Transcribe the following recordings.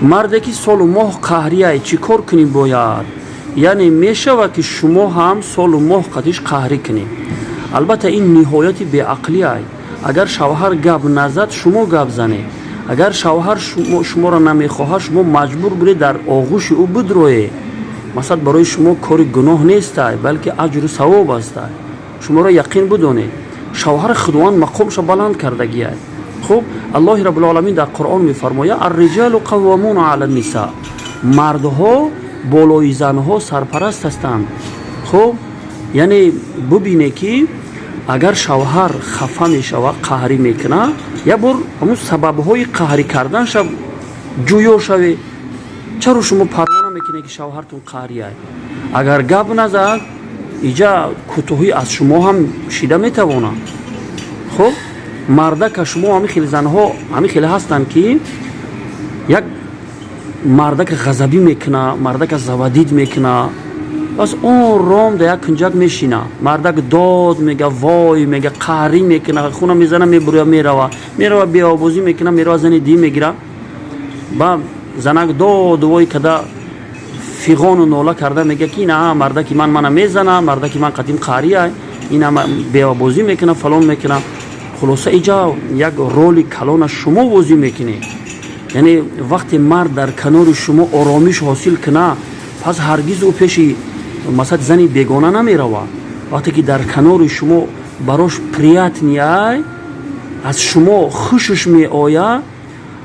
مرده که سال و ماه قهریه چی کار کنی باید؟ یعنی میشه که شما هم سال و ماه قدیش قهری کنی. البته این نهایت بیعقلی ای. اگر شوهر گپ نزد شما گپ زنی. اگر شوهر شما را نمیخواهد شما مجبور برید در آغوش او بدروی. مثلا برای شما کاری گناه نیست بلکه اجر و ثواب است. شما را یقین بدونید شوهر خداوند مقامش بلند کردگی است. خب الله رب العالمین در قرآن میفرماید الرجال قوامون علی النساء، مردها بالای زنها سرپرست هستند. خب یعنی ببینه که اگر شوهر خفه میشود قهری میکنه یک بار همون سببهای قهری کردنش جویا شوی. چرا شما پروا نمیکنه که شوهرتون قهری است؟ اگر گپ نزد اینجا کوتاهی از شما هم شیده میتوانه. خب مرده که شما همین خیلی زنها همین خیلی هستن که یک مرده که غضبی میکنه، مرده که زودید میکنه، بس اون رام در یک کنجک میشینه. مرده که داد میگه، وای میگه، قهری میکنه، خونه میزنه، میروه بیابوزی میکنه، میروه زنی دی میگیره. با زنک داد وای کده فیغان و نوله کرده میگه که نه مرده که من میزنه، مرده که من قدیم قهری های این بیابوزی میکنه، فلان میکنه. خلاصه اینجا یک رولی کلان شما بازی میکنه. یعنی وقتی مرد در کنار شما آرامش حاصل کنه پس هرگز او پیشی مثلا زنی بیگانه نمیروه. وقتی که در کنار شما براش پریت نیای از شما خوشش می آید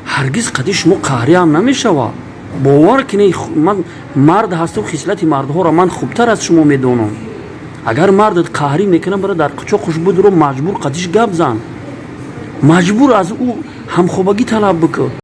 هرگز قدی شما قهری هم نمیشوه. باور کنی من مرد هستم، خصلت مردها را من خوبتر از شما میدونم. اگر مرد قهری میکنه برای در قچه خوش بود رو مجبور قدیش گپ زن، مجبور از او همخوابگی طلب بکن.